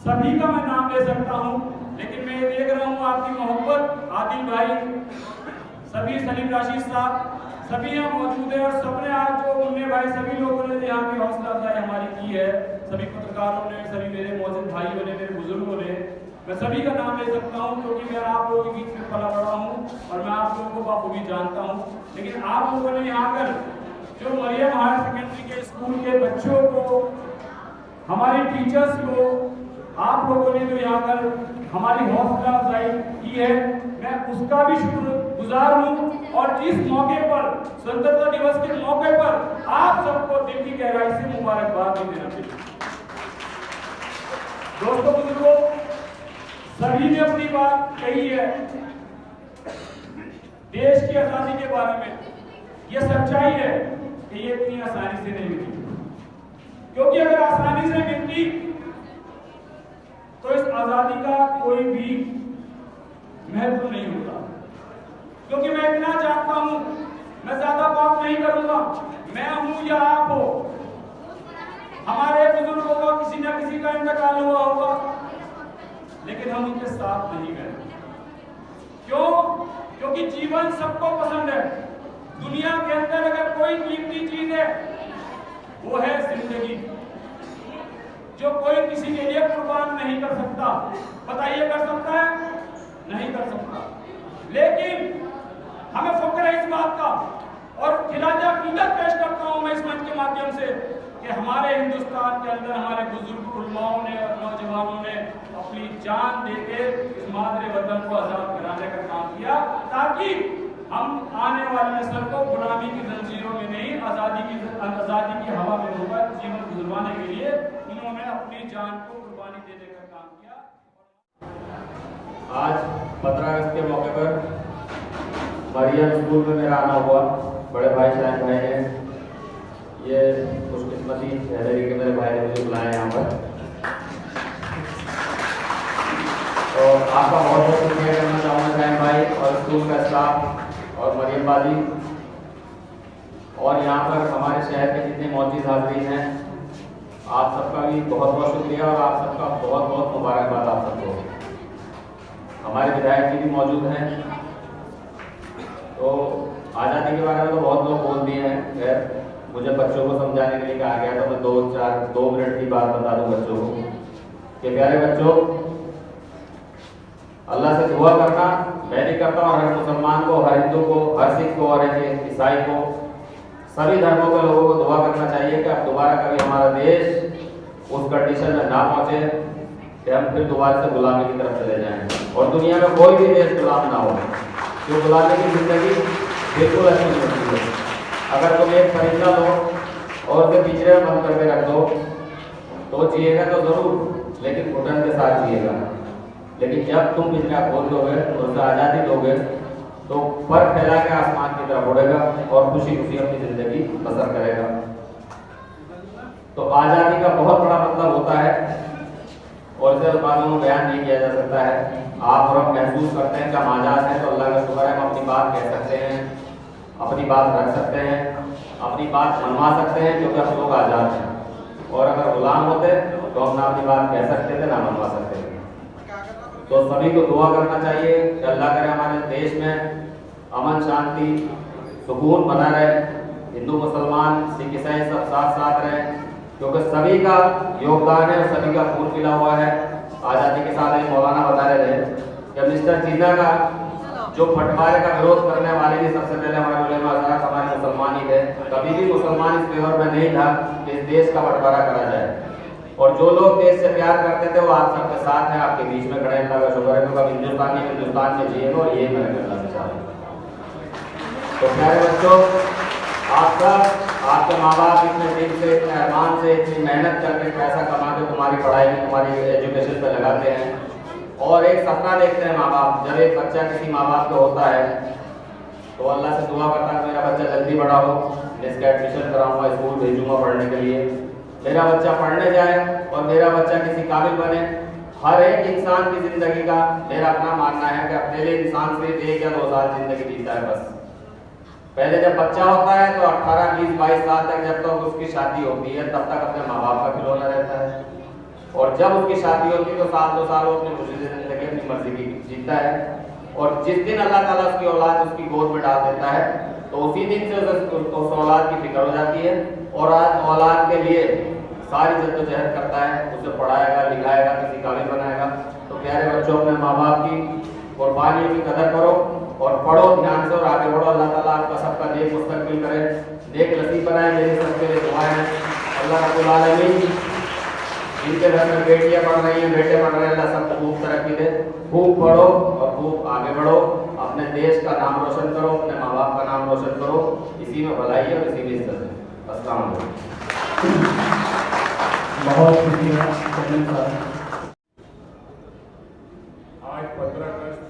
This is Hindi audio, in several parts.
सभी का मैं नाम ले सकता हूँ, लेकिन मैं देख रहा हूँ आपकी मोहब्बत, आदिल भाई, सभी सलीम राशिद साहब, सभी यहाँ मौजूद है और सबने आज जो मुन्ने भाई, सभी लोगों ने यहाँ की हौसला अफजाई हमारी की है, सभी पत्रकारों ने, सभी मेरे मौजूद भाइयों ने, मेरे बुजुर्गों ने, मैं सभी का नाम ले सकता हूँ क्योंकि मैं आप लोगों के बीच में पला बड़ा हूँ और मैं आप लोगों को बखूबी जानता हूँ। लेकिन आप लोगों ने यहाँ कर जो मरियम हायर सेकेंडरी के स्कूल के बच्चों को, हमारे टीचर्स को, आप लोगों ने जो यहाँ पर हमारी हौसला अफजाई की है, मैं उसका भी शुक्रगुजार हूँ और इस मौके पर, स्वतंत्रता दिवस के मौके पर आप सबको दिल की गहराई से मुबारकबाद भी देना चाहिए। दोस्तों बुजुर्गों, सभी ने अपनी बात कही है देश की आजादी के बारे में। यह सच्चाई है कि ये इतनी आसानी से नहीं मिली, क्योंकि अगर आसानी से मिलती तो इस आजादी का कोई भी महत्व नहीं होता। क्योंकि मैं इतना जानता हूं, मैं ज्यादा बात नहीं करूंगा, मैं हूं या आप हो, हमारे बुजुर्गों का किसी न किसी का इंतकाल हुआ होगा, लेकिन हम उनके साथ नहीं गए। क्यों? क्योंकि जीवन सबको पसंद है। दुनिया के अंदर अगर कोई कीमती चीज है वो है जिंदगी, जो कोई किसी के लिए कुर्बान नहीं कर सकता। बताइए, कर सकता है? नहीं कर सकता। लेकिन हमें फख्र है इस बात का और खिलाजा अकीदत पेश करता हूं मैं इस मंच के माध्यम से कि हमारे हिंदुस्तान के अंदर हमारे बुजुर्ग उलमाओं ने और नौजवानों ने अपनी जान देके इस मादरे वतन को आजाद कराने का काम किया, ताकि हम आने वाली नस्ल को गुलामी की जंजीरों में नहीं, आजादी की हवा में होकर जीवन गुजरवाने के लिए इन्होंने अपनी जान को कुर्बानी देने का काम किया। आज 15 अगस्त के मौके पर मरियम स्कूल में मेरा आना हुआ। बड़े भाई शाहिद भाई ने, ये खुशकिस्मती है कि मेरे भाई ने मुझे बुलाया यहाँ पर, तो आपका बहुत बहुत शुक्रिया करना चाहूँगा शाहिद भाई और स्कूल का स्टाफ और मरियम बाजी और यहाँ पर हमारे शहर के जितने मौजूद हाजरीन हैं, आप सबका भी बहुत बहुत शुक्रिया और आप सबका बहुत बहुत मुबारकबाद आप सबको। हमारे विधायक जी भी मौजूद हैं। तो आज़ादी के बारे में तो बहुत लोग बोल दिए हैं, खैर मुझे बच्चों को समझाने के लिए कहा गया तो मैं 2 मिनट की बात बता दूं बच्चों को कि प्यारे बच्चों, अल्लाह से दुआ करना मैं भी करता हूँ, हर मुसलमान को, हर हिंदू को, हर सिख को और ईसाई को, सभी धर्मों के लोगों को दुआ करना चाहिए कि अब दोबारा कभी हमारा देश उस कंडीशन में ना पहुँचे कि हम फिर दोबारा से गुलामी की तरफ चले जाएं और दुनिया में कोई भी देश गुलाम ना हो। जो गुलामी की जिंदगी बिल्कुल अच्छी नहीं होती है। अगर तुम एक परिंदा लो और उसे पिंजरे में बंद करके रख दो तो जिएगा तो जरूर, लेकिन घुटन के साथ जिएगा। लेकिन जब तुम पिंजरा खोल दोगे और उसे आज़ादी दोगे तो पर फैला के आसमान की तरफ उड़ेगा और खुशी खुशी अपनी जिंदगी बसर करेगा। तो आज़ादी का बहुत बड़ा मतलब होता है और इसे बातों में बयान नहीं किया जा सकता है। आप और हम महसूस करते हैं कि हम आज़ाद हैं, तो अल्लाह का शुक्र है, हम अपनी बात कह सकते हैं, अपनी बात रख सकते हैं, अपनी बात मनवा सकते हैं, क्योंकि हम लोग आज़ाद हैं। और अगर गुलाम होते तो हम ना अपनी बात कह सकते थे, ना मनवा सकते थे। तो सभी को दुआ करना चाहिए कि अल्लाह करे हमारे देश में अमन, शांति, सुकून बना रहे, हिंदू मुसलमान सिख ईसाई सब साथ साथ रहें, क्योंकि सभी का योगदान है और सभी का खून मिला हुआ है। आज़ादी के साथ मौलाना बता रहे थे कि मिस्टर जीना का जो बंटवारे का विरोध करने वाले भी सबसे पहले हमारे उलेमा हज़रात हमारे मुसलमान ही थे। कभी भी मुसलमान इस फेवर में नहीं था कि इस देश का बंटवारा करा जाए, और जो लोग देश से प्यार करते थे वो आप सबके साथ हैं, आपके बीच में खड़े हैं। अल्लाह का शुक्र है, क्योंकि हिंदुस्तान में जिए और ये मैंने करना चाहता हूँ। तो प्यारे बच्चों, आप सब, आपके माँ बाप इतने दिन से, इतने अरमान से, इतनी मेहनत करके पैसा कमा के तुम्हारी पढ़ाई में, तुम्हारी एजुकेशन पे लगाते हैं और एक सपना देखते हैं माँ बाप। जब एक बच्चा किसी माँ बाप को होता है तो अल्लाह से दुआ करता है मेरा बच्चा जल्दी बड़ा हो, मैं इसका एडमिशन कराऊंगा, स्कूल भेजूंगा पढ़ने के लिए, मेरा बच्चा पढ़ने जाए और मेरा बच्चा किसी काबिल बने। हर एक इंसान की जिंदगी का मेरा अपना मानना है कि अपने लिए इंसान सिर्फ 1 या 2 साल जिंदगी जीता है बस। पहले जब बच्चा होता है तो 18, 20, 22 साल तक, जब तक उसकी शादी होती है तब तक अपने माँ बाप का खिलौना रहता है। और जब उसकी शादी होती है तो साल 2 साल वो अपनी खुशी से जिंदगी अपनी मर्जी की जीता है। और जिस दिन अल्लाह ताला उसकी औलाद उसकी गोद में डाल देता है तो उसी दिन से उस औलाद की फिक्र हो जाती है और आज औलाद के लिए सारी जद्दोजहद करता है, उसे पढ़ाएगा, लिखाएगा, किसी काबिल बनाएगा। तो प्यारे बच्चों, अपने माँ बाप की कुर्बानियों की कदर करो और पढ़ो ध्यान से और आगे बढ़ो। अल्लाह ताला आपका सबका नेक मुस्तकबिल करे, नेक नसीब बनाए। मेरी सबके लिए दुआएं हैं। अल्लाह रब्बुल आलमीन जिनके घर में बेटियां पढ़ रही हैं, बेटे पढ़ रहे हैं, अल्लाह सबको खूब तरक्की दे। खूब पढ़ो और खूब आगे बढ़ो, अपने देश का नाम रोशन करो, अपने माँ बाप का नाम रोशन करो। इसी में भलाई है और इसी में इज्जत है। अस्सलाम वालेकुम। बहुत शुक्रिया चंदन साहब। आज 15 अगस्त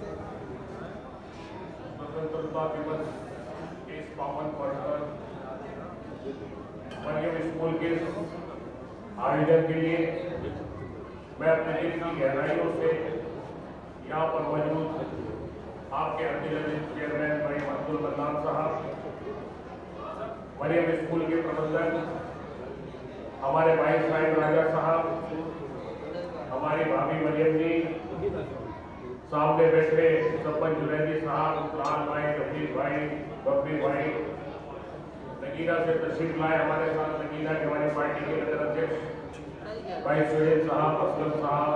स्वतंत्रता दिवस के इस पावन पर्व पर मरियम स्कूल के आयोजन के लिए मैं अपने दिल की गहराइयों से यहाँ पर मौजूद आपके अतिरिक्त चेयरमैन भाई अब्दुल मन्नान साहब, मरियम स्कूल के प्रबंधक हमारे भाई साहिब राजा साहब, हमारी भाभी मरियम जी, सामने बैठे सरपंच जुनैदी साहब, लाल भाई, रफीक भाई, बब्बी भाई, नगीना से तशरीफ लाए हमारे साथ, नगीना के हमारी पार्टी के नगर अध्यक्ष भाई सुहेल साहब, असलम साहब,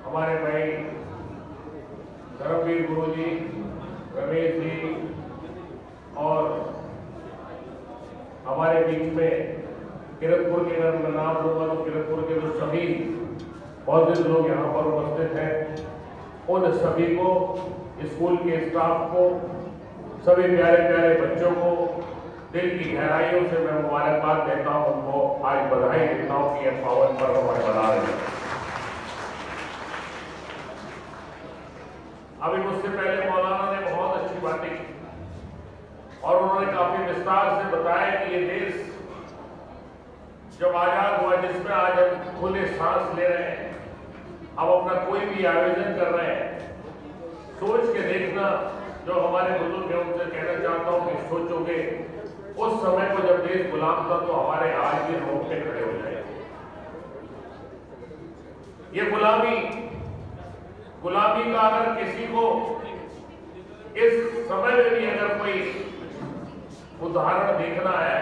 हमारे भाई धर्मवीर गुरु जी, रमेश जी और हमारे बीच में किरतपुर के अगर मैं नाम लूंगा तो किरतपुर के जो सभी बहुत से लोग यहाँ पर उपस्थित हैं, उन सभी को, स्कूल के स्टाफ को, सभी प्यारे प्यारे बच्चों को दिल की गहराइयों से मैं मुबारकबाद देता हूँ, उनको आज बधाई देता हूँ कि यह पावन पर्व हमारे मना रहे हैं। अभी मुझसे पहले मौलाना ने बहुत अच्छी बातें की और उन्होंने काफी विस्तार से बताया कि ये देश जब आजाद हुआ, जिसमें आज हम खुले सांस ले रहे हैं, हम अपना कोई भी आयोजन कर रहे हैं, सोच के देखना। जो हमारे बुजुर्ग हैं उनसे कहना चाहता हूँ कि सोचोगे उस समय को जब देश गुलाम था तो हमारे आज भी रोंगटे खड़े हो जाएंगे। ये गुलामी का अगर किसी को इस समय में भी अगर कोई उदाहरण देखना है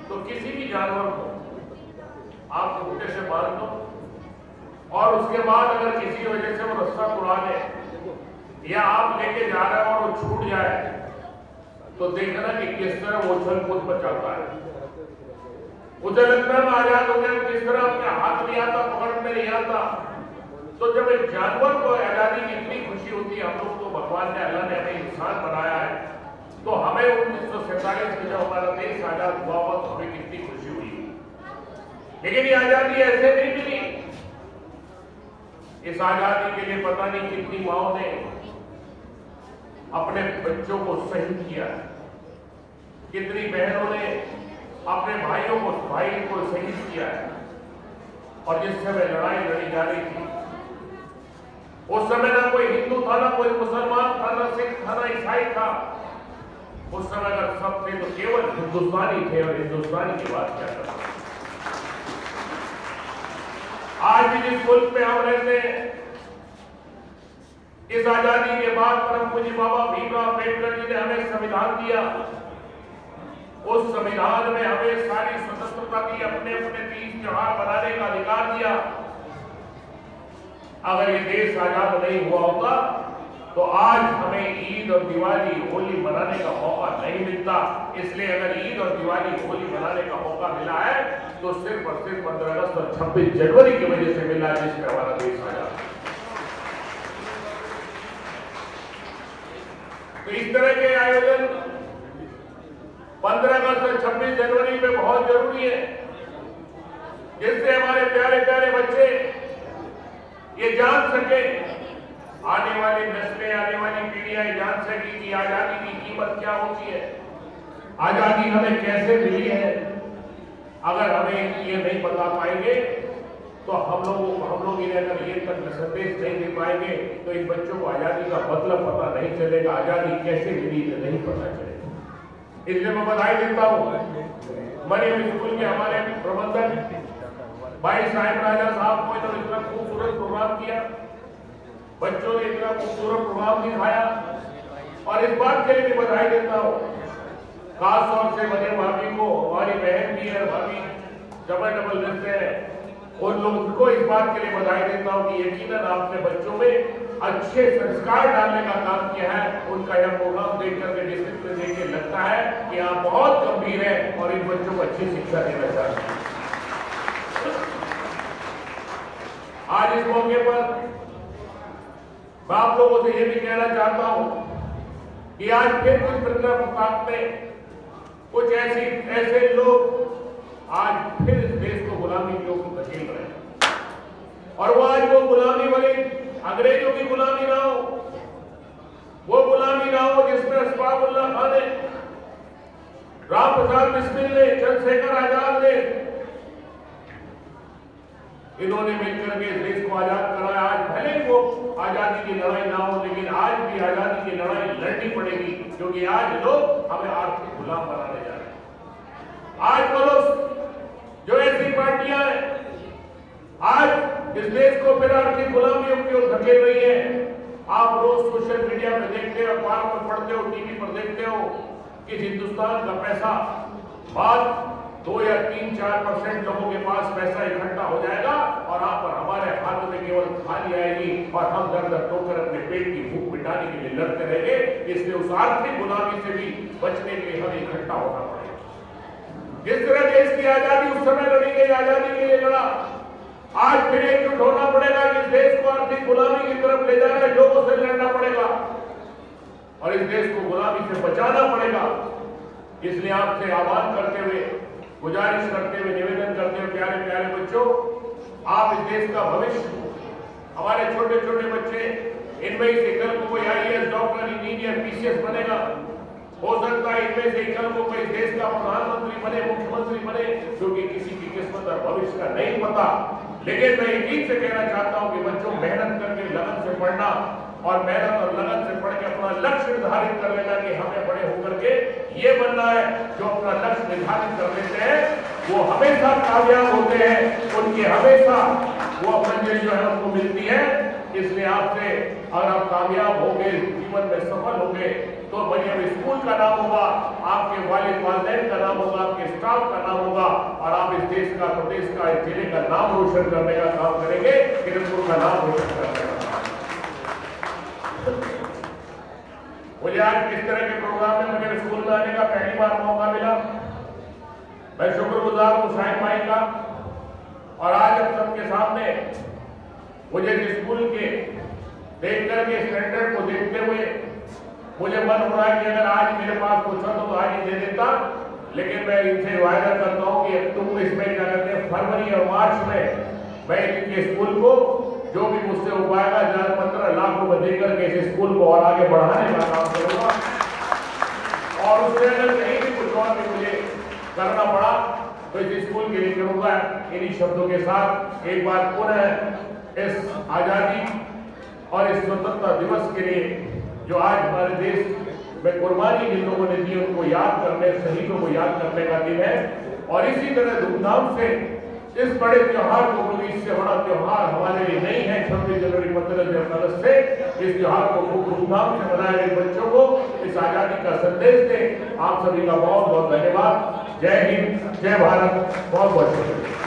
तो किसी भी जानवर को आप खूंटे से बांध दो और उसके बाद अगर किसी वजह से वो रास्ता उड़ा दे या आप लेके जा रहे हो और वो छूट जाए तो देखना कि किस तरह वो उछल कूद बचाता है। उसे लगता है आजाद हो गया, किस तरह अपने हाथ नहीं आता, पकड़ में नहीं आता। तो जब एक जानवर को आजादी की इतनी खुशी होती है, हम लोग तो भगवान ने, अल्लाह ने हमें इंसान बनाया है, तो हमें 1947 में जब हमारा देश आजाद हुआ तो हमें कितनी खुशी हुई। लेकिन ये आजादी ऐसे नहीं मिली। इस आजादी के लिए पता नहीं कितनी माओ ने अपने बच्चों को शहीद किया, कितनी बहनों ने अपने भाइयों को शहीद किया है। और जिस समय लड़ाई लड़ी जा रही थी उस समय ना कोई हिंदू था, ना कोई मुसलमान था, ना सिख था, ना ईसाई था। उस समय अगर सब थे तो केवल हिंदुस्तानी थे और हिंदुस्तानी की बात क्या करते। आज भी जिस मुल्क में हम रहते हैं, इस आजादी के बाद परम पूज्य बाबा भीमराव अम्बेडकर जी ने हमें संविधान दिया। उस संविधान में हमें सारी स्वतंत्रता दी, अपने अपने तीज त्योहार मनाने का अधिकार दिया। अगर ये देश आजाद नहीं हुआ होता तो आज हमें ईद और दिवाली, होली मनाने का मौका नहीं मिलता। इसलिए अगर ईद और दिवाली, होली मनाने का मौका मिला है तो सिर्फ और सिर्फ 15 अगस्त और 26 जनवरी की वजह से मिला, जिसमें हमारा देश आजाद। तो इस तरह के आयोजन 15 अगस्त और 26 जनवरी में बहुत जरूरी है, जिससे हमारे प्यारे प्यारे बच्चे ये जान सके, आने वाली नस्लें, आने वाली पीढ़ियां जान सके कि आजादी की कीमत क्या होती है, आजादी हमें कैसे मिली है। अगर हमें ये नहीं बता पाएंगे तो हम लोग इन्हें अगर ये तक संदेश नहीं दे पाएंगे तो इन बच्चों को आजादी का मतलब पता नहीं चलेगा, आजादी कैसे मिली नहीं पता चलेगा। इसलिए मैं बधाई देता हूँ मरियम स्कूल के हमारे प्रबंधक भाई साहिब राजा साहब को इतना खूबसूरत प्रोग्राम किया, बच्चों ने इतना खूबसूरत प्रोग्राम दिखाया, और इस बात के लिए भी बधाई देता हूँ खास तौर से बड़े भाभी को, हमारी बहन भी है, भाभी डबल रिश्ते हैं, उन लोगों को इस बात के लिए बधाई देता हूँ कि यकीनन आपने बच्चों में अच्छे संस्कार डालने का काम किया है। उनका यह प्रोग्राम देख करके, डिसिप्लिन देख के लगता है कि आप बहुत गंभीर है और इन बच्चों को अच्छी शिक्षा देना चाहते हैं। आज इस मौके पर मैं आप लोगों से यह भी कहना चाहता हूं कि आज फिर कुछ प्रतिपक्ष में कुछ ऐसे लोग आज फिर इस देश को गुलामी की ओर धकेल रहे हैं, और वो आज वो गुलामी वाली अंग्रेजों की गुलामी ना हो, वो गुलामी ना हो जिसमें असफाकुल्लाह खान ने, राम प्रसाद बिस्मिल ने, चंद्रशेखर आजाद ने, इन्होंने मिलकर के इस देश को आजाद कराया। आज भले ही वो आजादी की लड़ाई ना हो, लेकिन आज भी आजादी की लड़ाई लड़नी पड़ेगी, क्योंकि आज लोग हमें आर्थिक गुलाम बनाने जा रहे हैं। आज वो लोग जो ऐसी पार्टियां हैं आज इस देश को फिर आर्थिक गुलामियों की ओर धकेल रही है। आप रोज सोशल मीडिया में देखते हो, अखबार में पढ़ते हो, टीवी पर देखते हो कि हिंदुस्तान का पैसा बाद 2 या 3-4% लोगों के पास पैसा इकट्ठा हो जाएगा और आप और हमारे हाथ में केवल थाली आएगी और हम दर दर टोकर अपने पेट की भूख मिटाने के लिए लड़ते रहेंगे। इसलिए उस आर्थिक गुलामी से भी बचने के लिए हमें इकट्ठा होना पड़ेगा। जिस तरह देश की आजादी उस समय लड़ी गई, आजादी के लिए लड़ा, आज फिर एकजुट होना पड़ेगा कि इस देश को आर्थिक गुलामी की तरफ ले जा रहे लोगों से लड़ना पड़ेगा और इस देश को गुलामी से बचाना पड़ेगा। इसलिए आपसे आह्वान करते हुए, गुजारिश करते हुए, निवेदन करते हुए, प्यारे प्यारे बच्चों, आप इस देश का भविष्य, हमारे छोटे छोटे बच्चे, इनमें से कल को कोई IAS, डॉक्टर, इंजीनियर, PCS बनेगा, हो सकता है इनमें से कल को कोई देश का प्रधानमंत्री बने, मुख्यमंत्री बने, क्योंकि किसी की किस्मत और भविष्य का नहीं पता। लेकिन मैं यकीन से कहना चाहता हूं कि बच्चों मेहनत करके, लगन से पढ़ना और मेहनत और लगन से पढ़ के अपना लक्ष्य निर्धारित कर लेना कि हमें बड़े होकर के ये बनना है। जो अपना लक्ष्य निर्धारित कर लेते हैं वो हमेशा कामयाब होते हैं, उनकी हमेशा वो मंजिल जो है उनको मिलती है। इसलिए आपसे अगर आप कामयाब होंगे, जीवन में सफल होंगे, तो बढ़िया स्कूल का नाम होगा, आपके वालिद वालिदैन का नाम होगा, आपके स्टाफ का नाम होगा, और आप इस देश का, प्रदेश का, इस जिले का नाम रोशन करने का काम करेंगे, किरतपुर का नाम रोशन करने का। मुझे आज इस तरह के प्रोग्राम में मुझे स्कूल में आने का पहली बार मौका मिला। मैं शुक्रगुजार हूँ शाहिद भाई का, और आज हम सबके सामने मुझे स्कूल के देख करके स्टैंडर्ड को देखते हुए मुझे मन हो रहा है कि अगर आज मेरे पास कुछ हो तो आज ही दे देता, लेकिन मैं इनसे वायदा करता हूँ कि तुम इसमें क्या करते हैं, फरवरी और मार्च में मैं इनके स्कूल को जो भी मुझसे हो पाएगा 15 लाख रुपए देकर के इस स्कूल को और आगे बढ़ाने का काम करूंगा। और उससे अगर कहीं भी कुछ और भी मुझे करना पड़ा तो इस स्कूल के लिए करूंगा। इन्हीं शब्दों के साथ एक बार पुनः इस आजादी और इस स्वतंत्रता दिवस के लिए जो आज हमारे देश में कुर्बानी जिन लोगों ने दी उनको याद करने, शहीदों को याद करने का दिन है। और इसी तरह धूमधाम से इस बड़े त्योहार को, क्योंकि इससे बड़ा त्योहार हमारे लिए नहीं है 26 जनवरी 15 अगस्त से, इस त्योहार को खूब धूमधाम से मनाए गए बच्चों को इस आजादी का संदेश दें। आप सभी का बहुत बहुत धन्यवाद। जय हिंद, जय भारत, बहुत बहुत शुक्रिया।